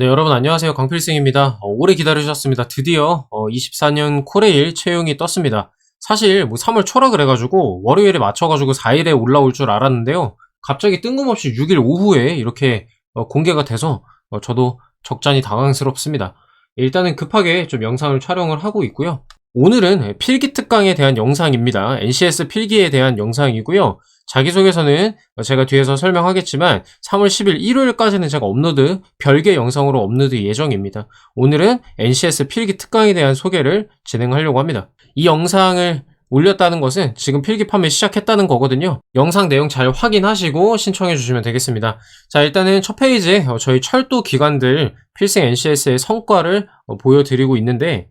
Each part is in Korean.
네, 여러분 안녕하세요. 강필승입니다. 오래 기다리셨습니다. 드디어 24년 코레일 채용이 떴습니다. 사실 뭐 3월 초라 그래가지고 월요일에 맞춰가지고 4일에 올라올 줄 알았는데요. 갑자기 뜬금없이 6일 오후에 이렇게 공개가 돼서 저도 적잖이 당황스럽습니다. 일단은 급하게 좀 영상을 촬영을 하고 있고요. 오늘은 필기 특강에 대한 영상입니다. NCS 필기에 대한 영상이고요. 자기소개서는 제가 뒤에서 설명하겠지만 3월 10일 일요일까지는 제가 별개 영상으로 업로드 예정입니다. 오늘은 NCS 필기 특강에 대한 소개를 진행하려고 합니다. 이 영상을 올렸다는 것은 지금 필기 판매 시작했다는 거거든요. 영상 내용 잘 확인하시고 신청해 주시면 되겠습니다. 자, 일단은 첫 페이지에 저희 철도 기관들 필승 NCS의 성과를 보여드리고 있는데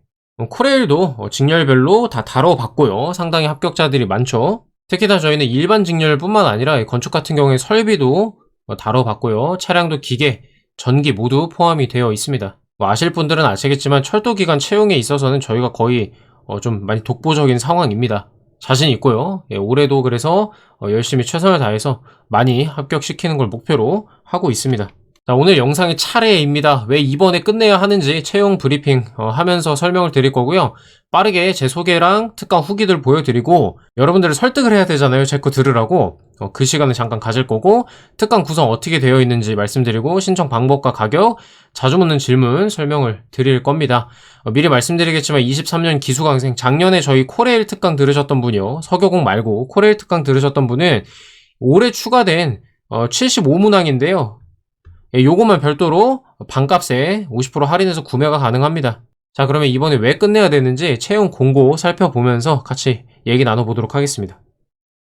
코레일도 직렬별로 다 다뤄봤고요. 상당히 합격자들이 많죠. 특히나 저희는 일반 직렬뿐만 아니라 건축 같은 경우에 설비도 다뤄봤고요. 차량도 기계, 전기 모두 포함이 되어 있습니다. 아실 분들은 아시겠지만 철도기관 채용에 있어서는 저희가 거의 좀 많이 독보적인 상황입니다. 자신 있고요. 예, 올해도 그래서 열심히 최선을 다해서 많이 합격시키는 걸 목표로 하고 있습니다. 자, 오늘 영상의 차례입니다. 왜 이번에 끝내야 하는지 채용 브리핑 하면서 설명을 드릴 거고요. 빠르게 제 소개랑 특강 후기들 보여드리고 여러분들을 설득을 해야 되잖아요. 제 거 들으라고. 그 시간을 잠깐 가질 거고 특강 구성 어떻게 되어 있는지 말씀드리고 신청 방법과 가격, 자주 묻는 질문 설명을 드릴 겁니다. 미리 말씀드리겠지만 23년 기수강생 작년에 저희 코레일 특강 들으셨던 분이요. 서교공 말고 코레일 특강 들으셨던 분은 올해 추가된 75문항인데요. 요것만 별도로 반값에 50% 할인해서 구매가 가능합니다. 자, 그러면 이번에 왜 끝내야 되는지 채용 공고 살펴보면서 같이 얘기 나눠보도록 하겠습니다.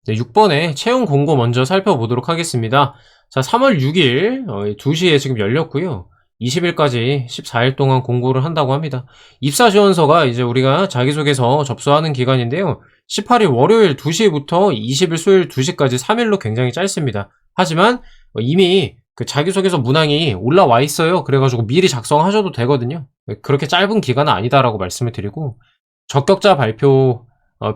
네, 6번에 채용 공고 먼저 살펴보도록 하겠습니다. 자, 3월 6일 2시에 지금 열렸고요. 20일까지 14일 동안 공고를 한다고 합니다. 입사 지원서가 이제 우리가 자기소개서 접수하는 기간인데요. 18일 월요일 2시부터 20일 수요일 2시까지 3일로 굉장히 짧습니다. 하지만 이미 그 자기소개서 문항이 올라와 있어요. 그래가지고 미리 작성하셔도 되거든요. 그렇게 짧은 기간은 아니다라고 말씀을 드리고 적격자 발표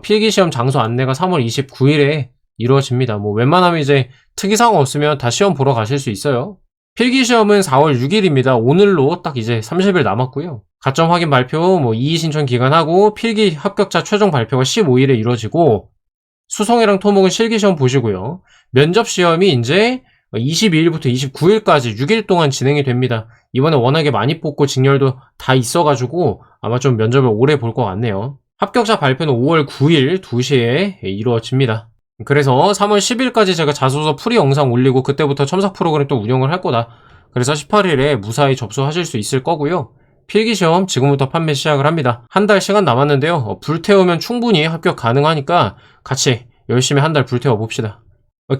필기시험 장소 안내가 3월 29일에 이루어집니다. 뭐 웬만하면 이제 특이사항 없으면 다 시험 보러 가실 수 있어요. 필기시험은 4월 6일입니다. 오늘로 딱 이제 30일 남았고요. 가점 확인 발표 이의 신청 기간하고 필기 합격자 최종 발표가 15일에 이루어지고 수성이랑 토목은 실기시험 보시고요. 면접시험이 이제 22일부터 29일까지 6일 동안 진행이 됩니다. 이번에 워낙에 많이 뽑고 직렬도 다 있어가지고 아마 좀 면접을 오래 볼 것 같네요. 합격자 발표는 5월 9일 2시에 이루어집니다. 그래서 3월 10일까지 제가 자소서 풀이 영상 올리고 그때부터 첨삭 프로그램 또 운영을 할 거다. 그래서 18일에 무사히 접수하실 수 있을 거고요. 필기시험 지금부터 판매 시작을 합니다. 한 달 시간 남았는데요. 불태우면 충분히 합격 가능하니까 같이 열심히 한 달 불태워 봅시다.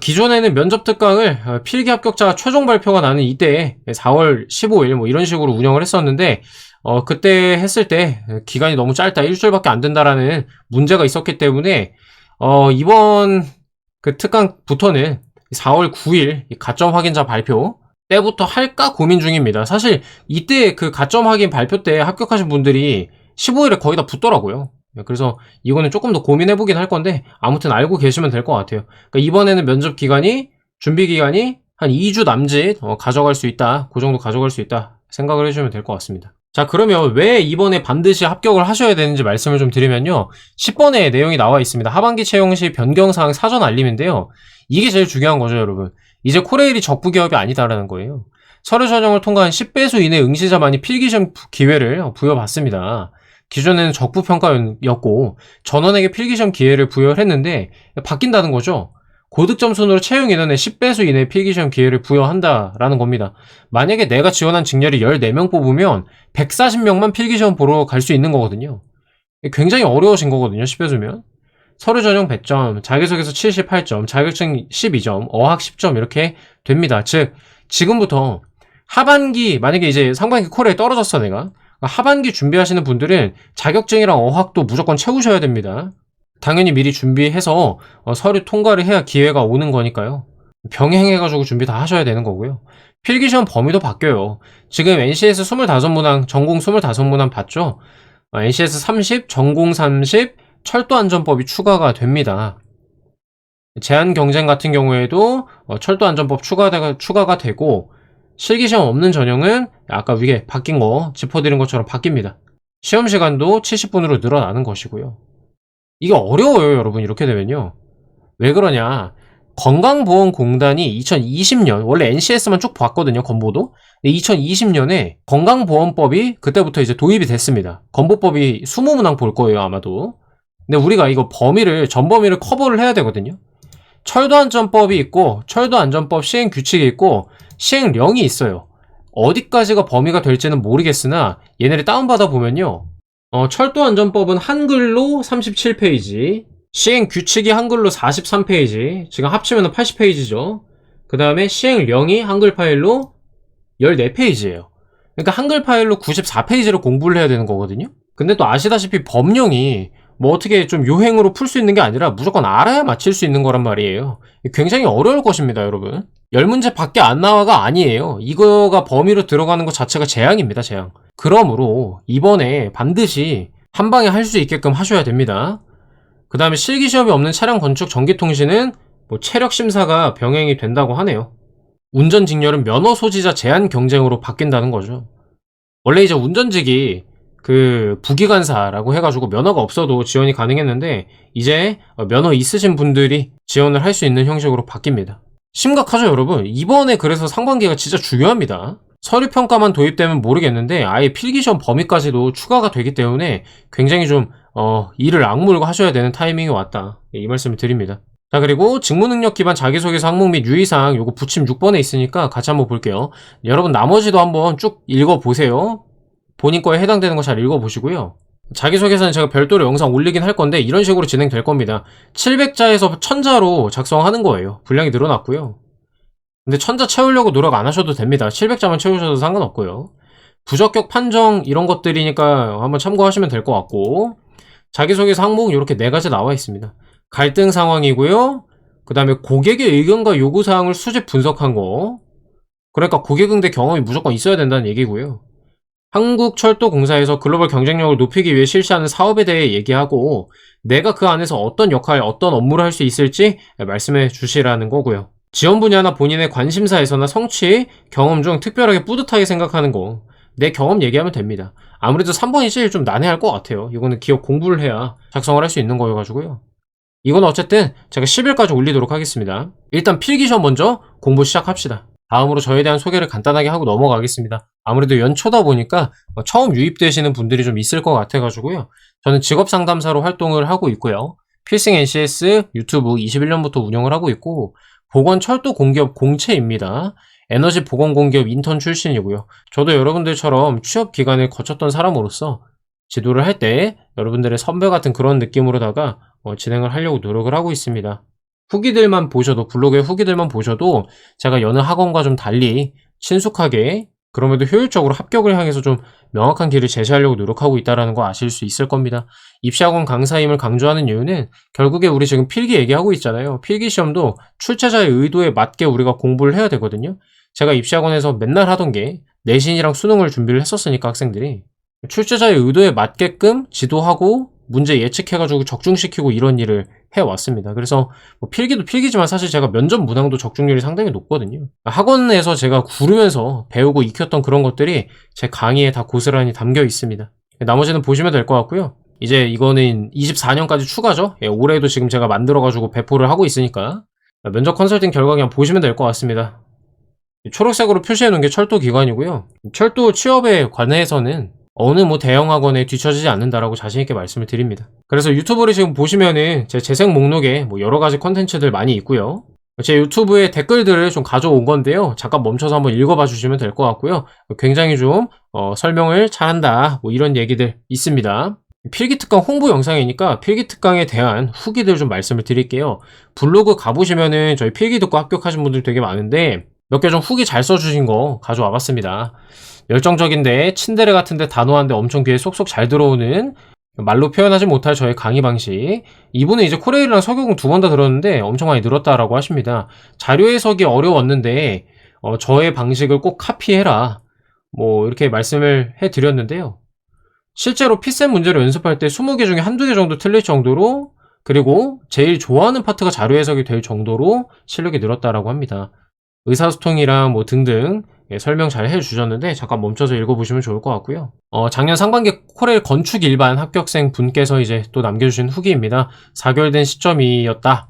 기존에는 면접 특강을 필기 합격자 최종 발표가 나는 이때 4월 15일 이런 식으로 운영을 했었는데 그때 했을 때 기간이 너무 짧다, 일주일밖에 안 된다라는 문제가 있었기 때문에 이번 그 특강부터는 4월 9일 가점 확인자 발표 때부터 할까 고민 중입니다. 사실 이때 그 가점 확인 발표 때 합격하신 분들이 15일에 거의 다 붙더라고요. 그래서 이거는 조금 더 고민해보긴 할 건데 아무튼 알고 계시면 될 것 같아요. 그러니까 이번에는 면접 기간이 준비 기간이 한 2주 남짓 가져갈 수 있다. 그 정도 가져갈 수 있다 생각을 해주면 될 것 같습니다. 자, 그러면 왜 이번에 반드시 합격을 하셔야 되는지 말씀을 좀 드리면요. 10번에 내용이 나와 있습니다. 하반기 채용 시 변경사항 사전 알림인데요. 이게 제일 중요한 거죠, 여러분. 이제 코레일이 적부 기업이 아니다라는 거예요. 서류 전형을 통과한 10배수 이내 응시자만이 필기시험 기회를 부여받습니다. 기존에는 적부평가였고 전원에게 필기시험 기회를 부여를 했는데 바뀐다는 거죠. 고득점 순으로 채용 인원의 10배수 이내 필기시험 기회를 부여한다라는 겁니다. 만약에 내가 지원한 직렬이 14명 뽑으면 140명만 필기시험 보러 갈 수 있는 거거든요. 굉장히 어려우신 거거든요. 10배수면. 서류 전형 100점, 자기소개서 78점, 자격증 12점, 어학 10점 이렇게 됩니다. 즉 지금부터 하반기, 만약에 이제 상반기 콜에 떨어졌어 내가, 하반기 준비하시는 분들은 자격증이랑 어학도 무조건 채우셔야 됩니다. 당연히 미리 준비해서 서류 통과를 해야 기회가 오는 거니까요. 병행해가지고 준비 다 하셔야 되는 거고요. 필기시험 범위도 바뀌어요. 지금 NCS 25문항, 전공 25문항 봤죠? NCS 30, 전공 30, 철도안전법이 추가가 됩니다. 제한경쟁 같은 경우에도 철도안전법 추가가 되고 실기시험 없는 전형은 아까 위에 바뀐 거 짚어드린 것처럼 바뀝니다. 시험 시간도 70분으로 늘어나는 것이고요. 이게 어려워요, 여러분. 이렇게 되면요. 왜 그러냐? 건강보험공단이 2020년, 원래 NCS만 쭉 봤거든요, 건보도. 2020년에 건강보험법이 그때부터 이제 도입이 됐습니다. 건보법이 20문항 볼 거예요, 아마도. 근데 우리가 이거 전 범위를 커버를 해야 되거든요. 철도안전법이 있고, 철도안전법 시행규칙이 있고, 시행령이 있어요. 어디까지가 범위가 될지는 모르겠으나, 얘네를 다운받아 보면요. 철도안전법은 한글로 37페이지, 시행규칙이 한글로 43페이지, 지금 합치면 80페이지죠. 그 다음에 시행령이 한글 파일로 14페이지예요. 그러니까 한글 파일로 94페이지를 공부를 해야 되는 거거든요. 근데 또 아시다시피 법령이 뭐 어떻게 좀 요행으로 풀 수 있는 게 아니라 무조건 알아야 맞힐 수 있는 거란 말이에요. 굉장히 어려울 것입니다, 여러분. 10문제 밖에 안 나와가 아니에요. 이거가 범위로 들어가는 것 자체가 재앙입니다, 재앙. 그러므로 이번에 반드시 한 방에 할 수 있게끔 하셔야 됩니다. 그 다음에 실기시험이 없는 차량 건축 전기통신은 뭐 체력 심사가 병행이 된다고 하네요. 운전직렬은 면허 소지자 제한 경쟁으로 바뀐다는 거죠. 원래 이제 운전직이 그 부기관사라고 해가지고 면허가 없어도 지원이 가능했는데 이제 면허 있으신 분들이 지원을 할 수 있는 형식으로 바뀝니다. 심각하죠, 여러분? 이번에 그래서 상반기가 진짜 중요합니다. 서류평가만 도입되면 모르겠는데 아예 필기시험 범위까지도 추가가 되기 때문에 굉장히 좀 이를 악물고 하셔야 되는 타이밍이 왔다, 이 말씀을 드립니다. 자, 그리고 직무능력 기반 자기소개서 항목 및 유의사항 요거 부침 6번에 있으니까 같이 한번 볼게요. 여러분 나머지도 한번 쭉 읽어보세요. 본인 거에 해당되는 거 잘 읽어보시고요. 자기소개서는 제가 별도로 영상 올리긴 할 건데 이런 식으로 진행될 겁니다. 700자에서 1000자로 작성하는 거예요. 분량이 늘어났고요. 근데 1000자 채우려고 노력 안 하셔도 됩니다. 700자만 채우셔도 상관없고요. 부적격 판정 이런 것들이니까 한번 참고하시면 될 것 같고, 자기소개서 항목은 이렇게 4가지 나와 있습니다. 갈등 상황이고요. 그 다음에 고객의 의견과 요구사항을 수집 분석한 거. 그러니까 고객응대 경험이 무조건 있어야 된다는 얘기고요. 한국철도공사에서 글로벌 경쟁력을 높이기 위해 실시하는 사업에 대해 얘기하고 내가 그 안에서 어떤 역할, 어떤 업무를 할 수 있을지 말씀해 주시라는 거고요. 지원 분야나 본인의 관심사에서나 성취, 경험 중 특별하게 뿌듯하게 생각하는 거. 내 경험 얘기하면 됩니다. 아무래도 3번이 제일 좀 난해할 것 같아요. 이거는 기업 공부를 해야 작성을 할 수 있는 거여가지고요. 이건 어쨌든 제가 10일까지 올리도록 하겠습니다. 일단 필기시험 먼저 공부 시작합시다. 다음으로 저에 대한 소개를 간단하게 하고 넘어가겠습니다. 아무래도 연초다 보니까 처음 유입되시는 분들이 좀 있을 것 같아가지고요. 저는 직업상담사로 활동을 하고 있고요. 필승 NCS 유튜브 21년부터 운영을 하고 있고, 보건철도공기업 공채입니다. 에너지 보건공기업 인턴 출신이고요. 저도 여러분들처럼 취업기간을 거쳤던 사람으로서 지도를 할 때 여러분들의 선배 같은 그런 느낌으로다가 진행을 하려고 노력을 하고 있습니다. 후기들만 보셔도, 블로그의 후기들만 보셔도 제가 여느 학원과 좀 달리 친숙하게 그럼에도 효율적으로 합격을 향해서 좀 명확한 길을 제시하려고 노력하고 있다는 거 아실 수 있을 겁니다. 입시학원 강사임을 강조하는 이유는 결국에 우리 지금 필기 얘기하고 있잖아요. 필기시험도 출제자의 의도에 맞게 우리가 공부를 해야 되거든요. 제가 입시학원에서 맨날 하던 게 내신이랑 수능을 준비를 했었으니까 학생들이 출제자의 의도에 맞게끔 지도하고 문제 예측해가지고 적중시키고 이런 일을 해왔습니다. 그래서 뭐 필기도 필기지만 사실 제가 면접 문항도 적중률이 상당히 높거든요. 학원에서 제가 구르면서 배우고 익혔던 그런 것들이 제 강의에 다 고스란히 담겨 있습니다. 나머지는 보시면 될 것 같고요. 이제 이거는 24년까지 추가죠. 예, 올해도 지금 제가 만들어가지고 배포를 하고 있으니까 면접 컨설팅 결과 그냥 보시면 될 것 같습니다. 초록색으로 표시해 놓은 게 철도 기관이고요. 철도 취업에 관해서는 어느 뭐 대형 학원에 뒤처지지 않는다라고 자신있게 말씀을 드립니다. 그래서 유튜브를 지금 보시면은 제 재생 목록에 뭐 여러 가지 컨텐츠들 많이 있고요. 제 유튜브에 댓글들을 좀 가져온 건데요. 잠깐 멈춰서 한번 읽어봐 주시면 될 것 같고요. 굉장히 좀 설명을 잘한다 뭐 이런 얘기들 있습니다. 필기특강 홍보 영상이니까 필기특강에 대한 후기들 좀 말씀을 드릴게요. 블로그 가보시면은 저희 필기 듣고 합격하신 분들 되게 많은데 몇 개 좀 후기 잘 써주신 거 가져와 봤습니다. 열정적인데 친데레 같은데 단호한데 엄청 귀에 쏙쏙 잘 들어오는, 말로 표현하지 못할 저의 강의 방식. 이분은 이제 코레일이랑 서교공 2번 다 들었는데 엄청 많이 늘었다라고 하십니다. 자료 해석이 어려웠는데 저의 방식을 꼭 카피해라 뭐 이렇게 말씀을 해드렸는데요. 실제로 피셈 문제를 연습할 때 20개 중에 한두 개 정도 틀릴 정도로, 그리고 제일 좋아하는 파트가 자료 해석이 될 정도로 실력이 늘었다라고 합니다. 의사소통이랑 뭐 등등 설명 잘 해주셨는데 잠깐 멈춰서 읽어보시면 좋을 것 같고요. 작년 상반기 코레일 건축 일반 합격생 분께서 이제 또 남겨주신 후기입니다. 4개월 된 시점이었다.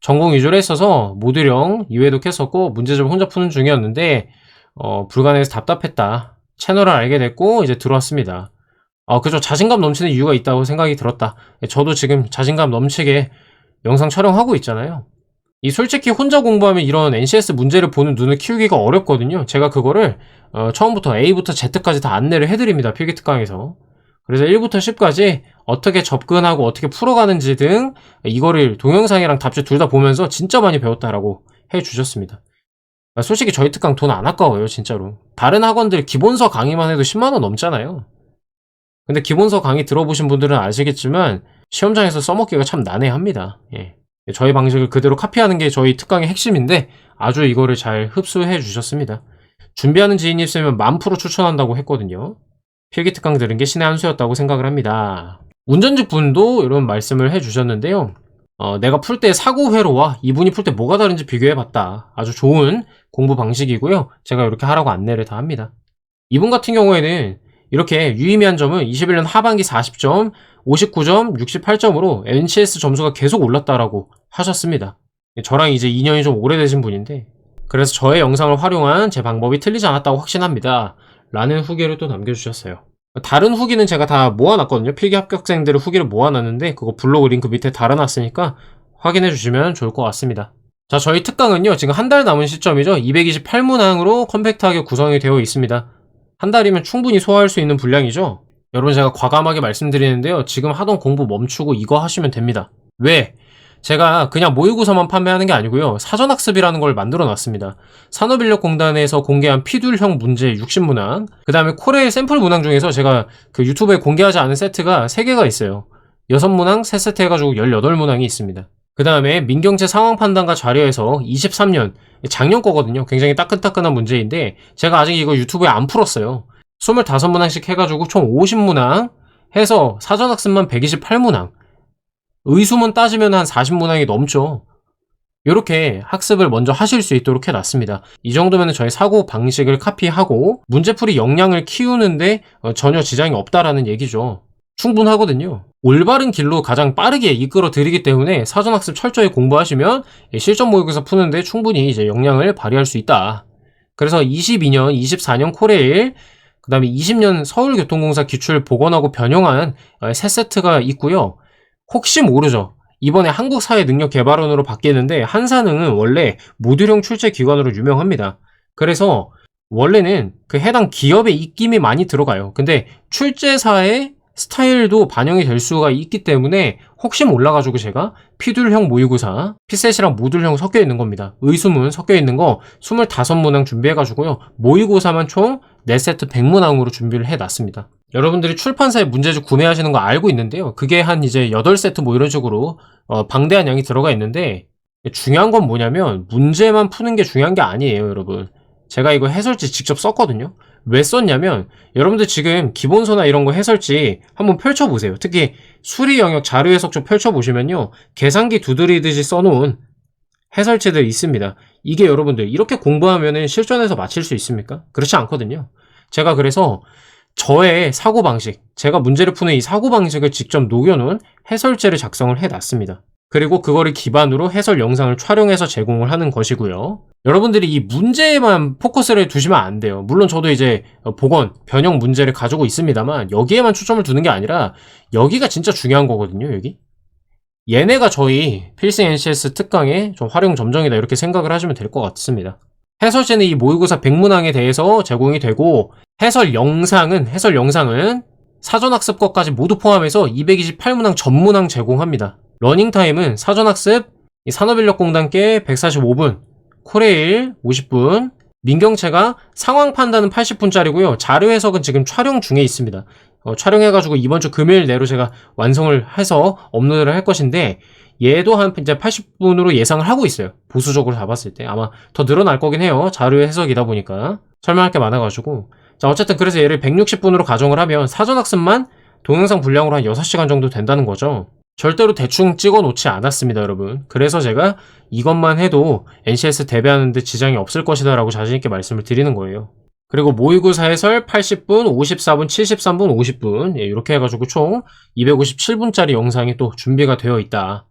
전공 위주로 했어서 모듈형 이외에도 했었고 문제집을 혼자 푸는 중이었는데 불가능해서 답답했다. 채널을 알게 됐고 이제 들어왔습니다. 그죠. 자신감 넘치는 이유가 있다고 생각이 들었다. 저도 지금 자신감 넘치게 영상 촬영하고 있잖아요. 이 솔직히 혼자 공부하면 이런 NCS 문제를 보는 눈을 키우기가 어렵거든요. 제가 그거를 처음부터 A부터 Z까지 다 안내를 해드립니다. 필기특강에서. 그래서 1부터 10까지 어떻게 접근하고 어떻게 풀어가는지 등 이거를 동영상이랑 답지 둘 다 보면서 진짜 많이 배웠다라고 해주셨습니다. 솔직히 저희 특강 돈 안 아까워요. 진짜로. 다른 학원들 기본서 강의만 해도 10만원 넘잖아요. 근데 기본서 강의 들어보신 분들은 아시겠지만 시험장에서 써먹기가 참 난해합니다. 예. 저희 방식을 그대로 카피하는 게 저희 특강의 핵심인데 아주 이거를 잘 흡수해 주셨습니다. 준비하는 지인이 있으면 10,000% 추천한다고 했거든요. 필기특강 들은 게 신의 한 수였다고 생각을 합니다. 운전직 분도 이런 말씀을 해주셨는데요. 내가 풀 때 사고 회로와 이분이 풀 때 뭐가 다른지 비교해봤다. 아주 좋은 공부 방식이고요. 제가 이렇게 하라고 안내를 다 합니다. 이분 같은 경우에는 이렇게 유의미한 점은 21년 하반기 40점, 59점, 68점으로 NCS 점수가 계속 올랐다라고 하셨습니다. 저랑 이제 2년이 좀 오래되신 분인데 그래서 저의 영상을 활용한 제 방법이 틀리지 않았다고 확신합니다. 라는 후기를 또 남겨주셨어요. 다른 후기는 제가 다 모아놨거든요. 필기 합격생들의 후기를 모아놨는데 그거 블로그 링크 밑에 달아놨으니까 확인해 주시면 좋을 것 같습니다. 자, 저희 특강은요 지금 한 달 남은 시점이죠. 228문항으로 컴팩트하게 구성이 되어 있습니다. 한 달이면 충분히 소화할 수 있는 분량이죠. 여러분 제가 과감하게 말씀드리는데요. 지금 하던 공부 멈추고 이거 하시면 됩니다. 왜? 제가 그냥 모의고사만 판매하는 게 아니고요. 사전학습이라는 걸 만들어 놨습니다. 산업인력공단에서 공개한 피둘형 문제 60문항, 그 다음에 코레일 샘플 문항 중에서 제가 그 유튜브에 공개하지 않은 세트가 3개가 있어요. 6문항 3세트 해가지고 18문항이 있습니다. 그 다음에 민경채 상황 판단과 자료에서 23년, 작년 거거든요. 굉장히 따끈따끈한 문제인데 제가 아직 이거 유튜브에 안 풀었어요. 25문항씩 해가지고 총 50문항 해서 사전학습만 128문항, 의수문 따지면 한 40문항이 넘죠. 이렇게 학습을 먼저 하실 수 있도록 해놨습니다. 이 정도면 저희 사고 방식을 카피하고 문제풀이 역량을 키우는데 전혀 지장이 없다라는 얘기죠. 충분하거든요. 올바른 길로 가장 빠르게 이끌어 드리기 때문에 사전학습 철저히 공부하시면 실전 모의고사 푸는데 충분히 이제 역량을 발휘할 수 있다. 그래서 22년, 24년 코레일, 그 다음에 20년 서울교통공사 기출 복원하고 변형한 세 세트가 있고요. 혹시 모르죠. 이번에 한국사회능력개발원으로 바뀌는데 한사능은 원래 모듈형 출제기관으로 유명합니다. 그래서 원래는 그 해당 기업의 입김이 많이 들어가요. 근데 출제사의 스타일도 반영이 될 수가 있기 때문에 혹시 몰라가지고 제가 피둘형 모의고사, 피셋이랑 모듈형 섞여 있는 겁니다. 의수문 섞여 있는 거 25문항 준비해가지고요. 모의고사만 총 4세트 100문항으로 준비를 해놨습니다. 여러분들이 출판사에 문제집 구매하시는 거 알고 있는데요. 그게 한 이제 8세트 뭐 이런 식으로 방대한 양이 들어가 있는데 중요한 건 뭐냐면 문제만 푸는 게 중요한 게 아니에요, 여러분. 제가 이거 해설지 직접 썼거든요. 왜 썼냐면 여러분들 지금 기본서나 이런 거 해설지 한번 펼쳐보세요. 특히 수리 영역 자료 해석 좀 펼쳐보시면요. 계산기 두드리듯이 써놓은 해설지들 있습니다. 이게 여러분들 이렇게 공부하면은 실전에서 맞힐 수 있습니까? 그렇지 않거든요. 제가 그래서 저의 사고방식, 제가 문제를 푸는 이 사고방식을 직접 녹여놓은 해설지를 작성을 해놨습니다. 그리고 그거를 기반으로 해설 영상을 촬영해서 제공을 하는 것이고요. 여러분들이 이 문제에만 포커스를 두시면 안 돼요. 물론 저도 이제 복원, 변형 문제를 가지고 있습니다만 여기에만 초점을 두는 게 아니라 여기가 진짜 중요한 거거든요, 여기. 얘네가 저희 필승 NCS 특강의 좀 활용 점정이다 이렇게 생각을 하시면 될 것 같습니다. 해설지는 이 모의고사 100문항에 대해서 제공이 되고 해설 영상은 사전학습 것까지 모두 포함해서 228문항 전문항 제공합니다. 러닝타임은 사전학습 산업인력공단께 145분, 코레일 50분, 민경채가 상황 판단은 80분짜리고요. 자료 해석은 지금 촬영 중에 있습니다. 촬영해가지고 이번 주 금요일 내로 제가 완성을 해서 업로드를 할 것인데 얘도 한 이제 80분으로 예상을 하고 있어요. 보수적으로 잡았을 때 아마 더 늘어날 거긴 해요. 자료 해석이다 보니까 설명할 게 많아가지고 자 어쨌든 그래서 얘를 160분으로 가정을 하면 사전학습만 동영상 분량으로 한 6시간 정도 된다는 거죠. 절대로 대충 찍어 놓지 않았습니다, 여러분. 그래서 제가 이것만 해도 NCS 대비하는데 지장이 없을 것이다 라고 자신있게 말씀을 드리는 거예요. 그리고 모의고사 해설 80분, 54분, 73분, 50분 이렇게 해가지고 총 257분짜리 영상이 또 준비가 되어 있다.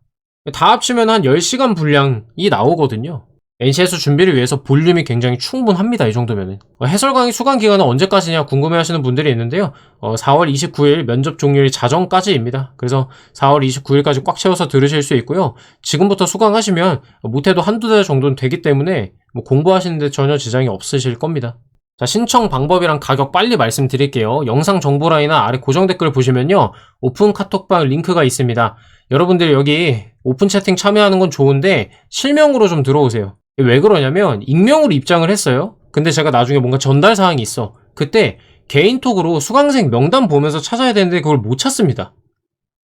다 합치면 한 10시간 분량이 나오거든요. NCS 준비를 위해서 볼륨이 굉장히 충분합니다. 이 정도면은. 해설 강의 수강 기간은 언제까지냐 궁금해하시는 분들이 있는데요. 4월 29일 면접 종료일 자정까지입니다. 그래서 4월 29일까지 꽉 채워서 들으실 수 있고요. 지금부터 수강하시면 못해도 한두 달 정도는 되기 때문에 공부하시는데 전혀 지장이 없으실 겁니다. 자, 신청 방법이랑 가격 빨리 말씀드릴게요. 영상 정보란이나 아래 고정 댓글 보시면요. 오픈 카톡방 링크가 있습니다. 여러분들 여기 오픈 채팅 참여하는 건 좋은데 실명으로 좀 들어오세요. 왜 그러냐면 익명으로 입장을 했어요. 근데 제가 나중에 뭔가 전달 사항이 있어. 그때 개인톡으로 수강생 명단 보면서 찾아야 되는데 그걸 못 찾습니다.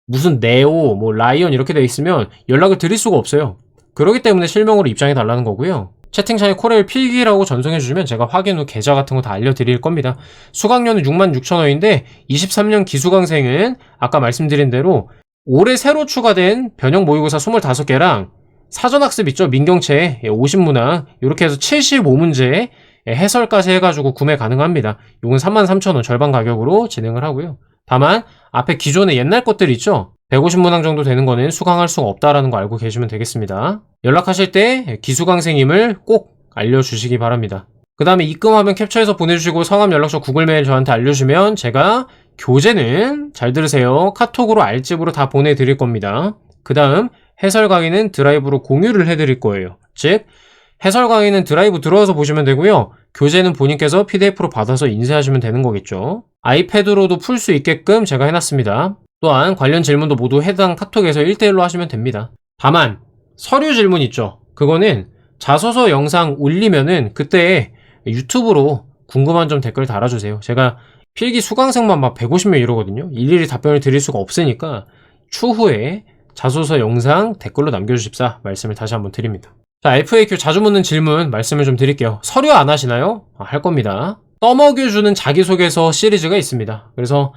무슨 네오, 뭐 라이언 이렇게 돼 있으면 연락을 드릴 수가 없어요. 그렇기 때문에 실명으로 입장해 달라는 거고요. 채팅창에 코레일 필기라고 전송해주시면 제가 확인 후 계좌 같은 거 다 알려드릴 겁니다. 수강료는 66,000원인데 23년 기수강생은 아까 말씀드린 대로 올해 새로 추가된 변형 모의고사 25개랑 사전학습 있죠? 민경채 50문항 이렇게 해서 75문제 해설까지 해가지고 구매 가능합니다. 이건 33,000원 절반 가격으로 진행을 하고요. 다만 앞에 기존의 옛날 것들 있죠? 150문항 정도 되는 거는 수강할 수가 없다라는 거 알고 계시면 되겠습니다. 연락하실 때 기수강생임을 꼭 알려주시기 바랍니다. 그 다음에 입금하면 캡처해서 보내주시고 성함 연락처 구글메일 저한테 알려주시면 제가 교재는 잘 들으세요. 카톡으로 알집으로 다 보내드릴 겁니다. 그 다음 해설 강의는 드라이브로 공유를 해드릴 거예요. 즉 해설 강의는 드라이브 들어와서 보시면 되고요. 교재는 본인께서 PDF로 받아서 인쇄하시면 되는 거겠죠. 아이패드로도 풀 수 있게끔 제가 해놨습니다. 또한 관련 질문도 모두 해당 카톡에서 1대1로 하시면 됩니다. 다만 서류 질문 있죠. 그거는 자소서 영상 올리면은 그때 유튜브로 궁금한 점 댓글 달아주세요. 제가 필기 수강생만 막 150명 이러거든요. 일일이 답변을 드릴 수가 없으니까 추후에 자소서 영상 댓글로 남겨주십사 말씀을 다시 한번 드립니다. 자, FAQ 자주 묻는 질문 말씀을 좀 드릴게요. 서류 안 하시나요? 할 겁니다. 떠먹여주는 자기소개서 시리즈가 있습니다. 그래서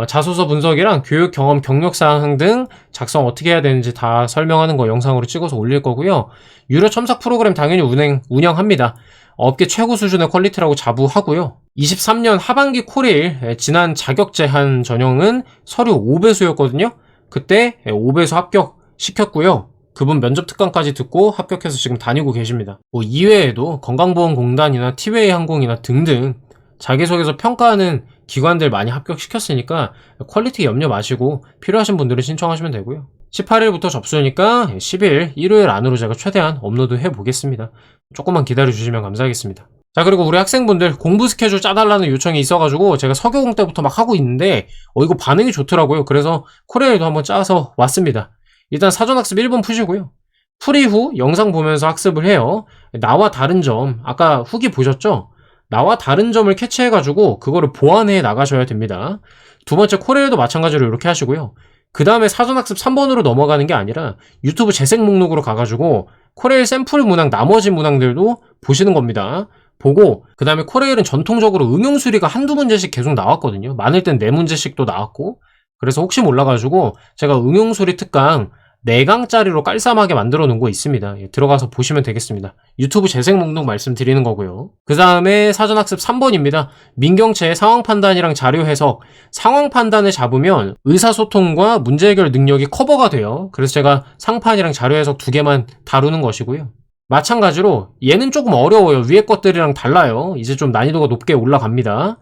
자소서 분석이랑 교육 경험 경력사항 등 작성 어떻게 해야 되는지 다 설명하는 거 영상으로 찍어서 올릴 거고요. 유료 첨삭 프로그램 당연히 운영합니다. 업계 최고 수준의 퀄리티라고 자부하고요. 23년 하반기 코레일 지난 자격 제한 전형은 서류 5배수였거든요. 그때 5배수 합격 시켰고요. 그분 면접 특강까지 듣고 합격해서 지금 다니고 계십니다. 이외에도 건강보험공단이나 티웨이 항공이나 등등 자기소개서 평가하는 기관들 많이 합격시켰으니까 퀄리티 염려 마시고 필요하신 분들은 신청하시면 되고요. 18일부터 접수니까 10일 일요일 안으로 제가 최대한 업로드 해보겠습니다. 조금만 기다려주시면 감사하겠습니다. 자, 그리고 우리 학생분들 공부 스케줄 짜달라는 요청이 있어가지고 제가 서교공 때부터 막 하고 있는데 이거 반응이 좋더라고요. 그래서 코레일도 한번 짜서 왔습니다. 일단 사전학습 1번 푸시고요. 풀이 후 영상 보면서 학습을 해요. 나와 다른 점 아까 후기 보셨죠? 나와 다른 점을 캐치해가지고 그거를 보완해 나가셔야 됩니다. 두 번째 코레일도 마찬가지로 이렇게 하시고요. 그 다음에 사전학습 3번으로 넘어가는 게 아니라 유튜브 재생 목록으로 가가지고 코레일 샘플 문항 나머지 문항들도 보시는 겁니다. 보고 그 다음에 코레일은 전통적으로 응용 수리가 한두 문제씩 계속 나왔거든요. 많을 땐 4문제씩도 나왔고 그래서 혹시 몰라가지고 제가 응용 수리 특강 4강짜리로 깔쌈하게 만들어 놓은 거 있습니다. 들어가서 보시면 되겠습니다. 유튜브 재생 목록 말씀드리는 거고요. 그 다음에 사전학습 3번입니다. 민경채 상황 판단이랑 자료 해석. 상황 판단을 잡으면 의사소통과 문제 해결 능력이 커버가 돼요. 그래서 제가 상판이랑 자료 해석 2개만 다루는 것이고요. 마찬가지로 얘는 조금 어려워요. 위에 것들이랑 달라요. 이제 좀 난이도가 높게 올라갑니다.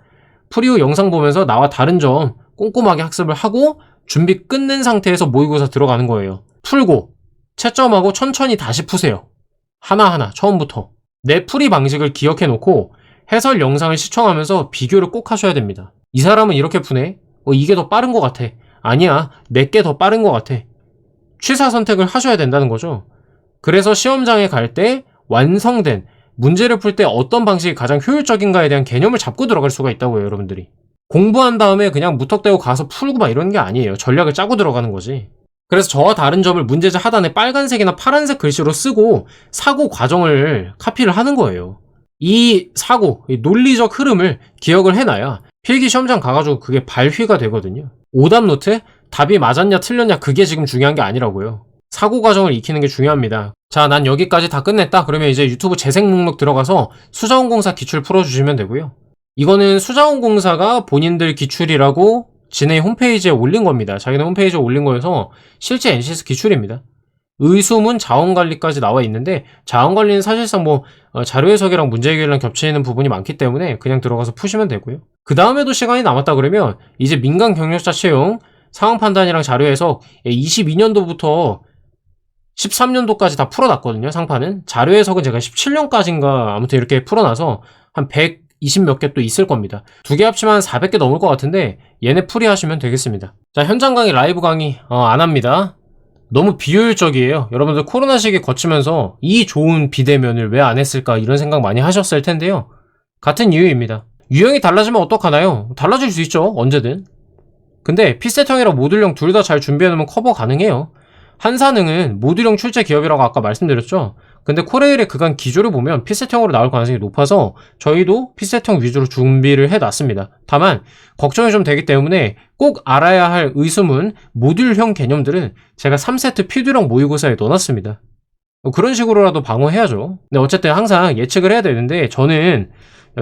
풀이 후 영상 보면서 나와 다른 점 꼼꼼하게 학습을 하고 준비 끝낸 상태에서 모의고사 들어가는 거예요. 풀고 채점하고 천천히 다시 푸세요. 하나하나 처음부터. 내 풀이 방식을 기억해 놓고 해설 영상을 시청하면서 비교를 꼭 하셔야 됩니다. 이 사람은 이렇게 푸네. 이게 더 빠른 것 같아. 아니야, 내게 더 빠른 것 같아. 취사 선택을 하셔야 된다는 거죠. 그래서 시험장에 갈 때 완성된 문제를 풀 때 어떤 방식이 가장 효율적인가에 대한 개념을 잡고 들어갈 수가 있다고요, 여러분들이. 공부한 다음에 그냥 무턱대고 가서 풀고 막 이런 게 아니에요. 전략을 짜고 들어가는 거지. 그래서 저와 다른 점을 문제지 하단에 빨간색이나 파란색 글씨로 쓰고 사고 과정을 카피를 하는 거예요. 이 사고, 이 논리적 흐름을 기억을 해놔야 필기 시험장 가가지고 그게 발휘가 되거든요. 오답 노트 답이 맞았냐 틀렸냐 그게 지금 중요한 게 아니라고요. 사고 과정을 익히는 게 중요합니다. 자, 난 여기까지 다 끝냈다. 그러면 이제 유튜브 재생 목록 들어가서 수자원공사 기출 풀어주시면 되고요. 이거는 수자원공사가 본인들 기출이라고 진해 홈페이지에 올린 겁니다. 자기네 홈페이지에 올린 거여서 실제 NCS 기출입니다. 의수문 자원관리까지 나와 있는데 자원관리는 사실상 뭐 자료 해석이랑 문제 해결이랑 겹치는 부분이 많기 때문에 그냥 들어가서 푸시면 되고요. 그 다음에도 시간이 남았다 그러면 이제 민간 경력자 채용, 상황 판단이랑 자료 해석 22년도부터 13년도까지 다 풀어놨거든요. 상판은. 자료 해석은 제가 17년까지인가 아무튼 이렇게 풀어놔서 한 120 몇 개 또 있을 겁니다. 두 개 합치면 400개 넘을 것 같은데 얘네 풀이하시면 되겠습니다. 자, 현장 강의, 라이브 강의 안 합니다. 너무 비효율적이에요. 여러분들 코로나 시기 거치면서 이 좋은 비대면을 왜 안 했을까 이런 생각 많이 하셨을 텐데요. 같은 이유입니다. 유형이 달라지면 어떡하나요? 달라질 수 있죠. 언제든. 근데 피셋형이랑 모듈형 둘 다 잘 준비해놓으면 커버 가능해요. 한사능은 모듈형 출제 기업이라고 아까 말씀드렸죠. 근데 코레일의 그간 기조를 보면 피셋형으로 나올 가능성이 높아서 저희도 피셋형 위주로 준비를 해놨습니다. 다만 걱정이 좀 되기 때문에 꼭 알아야 할 의수문, 모듈형 개념들은 제가 3세트 필두형 모의고사에 넣어놨습니다. 그런 식으로라도 방어해야죠. 근데 어쨌든 항상 예측을 해야 되는데 저는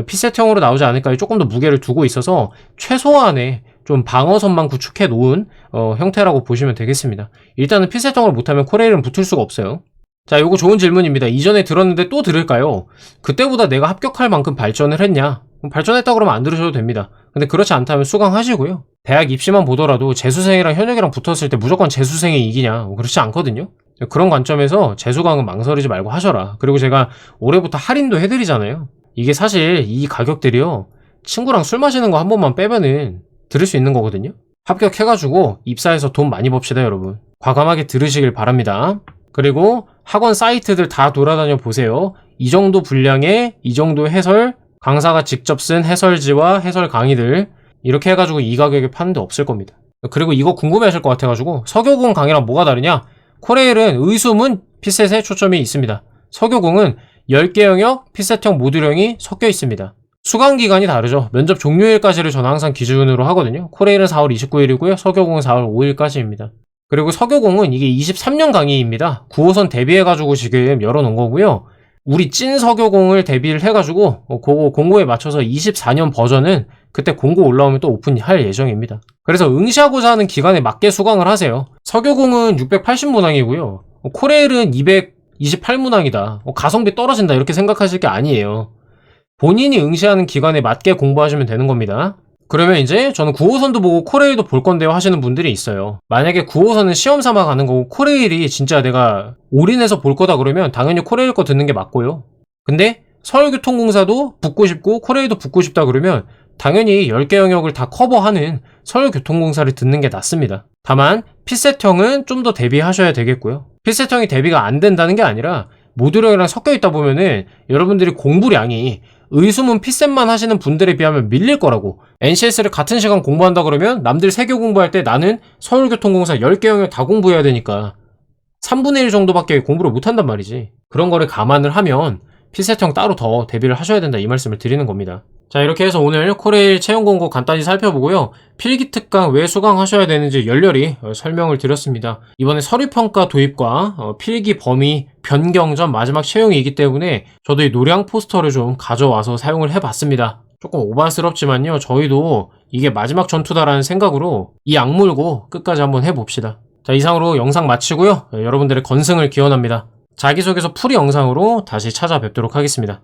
피셋형으로 나오지 않을까 조금 더 무게를 두고 있어서 최소한의 좀 방어선만 구축해 놓은 형태라고 보시면 되겠습니다. 일단은 피셋형을 못하면 코레일은 붙을 수가 없어요. 자, 요거 좋은 질문입니다. 이전에 들었는데 또 들을까요? 그때보다 내가 합격할 만큼 발전을 했냐? 발전했다 그러면 안 들으셔도 됩니다. 근데 그렇지 않다면 수강하시고요. 대학 입시만 보더라도 재수생이랑 현역이랑 붙었을 때 무조건 재수생이 이기냐? 그렇지 않거든요. 그런 관점에서 재수강은 망설이지 말고 하셔라. 그리고 제가 올해부터 할인도 해드리잖아요. 이게 사실 이 가격들이요, 친구랑 술 마시는 거 한 번만 빼면은 들을 수 있는 거거든요. 합격해가지고 입사해서 돈 많이 법시다, 여러분. 과감하게 들으시길 바랍니다. 그리고 학원 사이트들 다 돌아다녀 보세요. 이 정도 분량의 이 정도 해설, 강사가 직접 쓴 해설지와 해설 강의들 이렇게 해가지고 이 가격에 파는 데 없을 겁니다. 그리고 이거 궁금해 하실 것 같아가지고 서교공 강의랑 뭐가 다르냐? 코레일은 의수문 피셋에 초점이 있습니다. 서교공은 10개 영역 피셋형 모듈형이 섞여 있습니다. 수강 기간이 다르죠. 면접 종료일까지를 저는 항상 기준으로 하거든요. 코레일은 4월 29일이고요. 서교공은 4월 5일까지입니다. 그리고 서교공은 이게 23년 강의입니다. 9호선 대비해가지고 지금 열어놓은 거고요. 우리 찐 서교공을 대비를 해가지고 그거 공고에 맞춰서 24년 버전은 그때 공고 올라오면 또 오픈할 예정입니다. 그래서 응시하고자 하는 기간에 맞게 수강을 하세요. 서교공은 680문항이고요. 코레일은 228문항이다. 가성비 떨어진다 이렇게 생각하실 게 아니에요. 본인이 응시하는 기간에 맞게 공부하시면 되는 겁니다. 그러면 이제 저는 9호선도 보고 코레일도 볼 건데요 하시는 분들이 있어요. 만약에 9호선은 시험 삼아 가는 거고 코레일이 진짜 내가 올인해서 볼 거다 그러면 당연히 코레일 거 듣는 게 맞고요. 근데 서울교통공사도 붙고 싶고 코레일도 붙고 싶다 그러면 당연히 10개 영역을 다 커버하는 서울교통공사를 듣는 게 낫습니다. 다만 피셋형은 좀 더 대비하셔야 되겠고요. 피셋형이 대비가 안 된다는 게 아니라 모듈형이랑 섞여 있다 보면은 여러분들이 공부량이 의수문 피셋만 하시는 분들에 비하면 밀릴 거라고. NCS를 같은 시간 공부한다 그러면 남들 3개 공부할 때 나는 서울교통공사 10개 영역 다 공부해야 되니까 3분의 1 정도밖에 공부를 못한단 말이지. 그런 거를 감안을 하면 피셋형 따로 더 대비를 하셔야 된다 이 말씀을 드리는 겁니다. 자, 이렇게 해서 오늘 코레일 채용 공고 간단히 살펴보고요. 필기 특강 왜 수강하셔야 되는지 열렬히 설명을 드렸습니다. 이번에 서류평가 도입과 필기 범위 변경 전 마지막 채용이기 때문에 저도 이 노량 포스터를 좀 가져와서 사용을 해봤습니다. 조금 오바스럽지만요. 저희도 이게 마지막 전투다라는 생각으로 이 악물고 끝까지 한번 해봅시다. 자, 이상으로 영상 마치고요. 여러분들의 건승을 기원합니다. 자기소개서 풀이 영상으로 다시 찾아뵙도록 하겠습니다.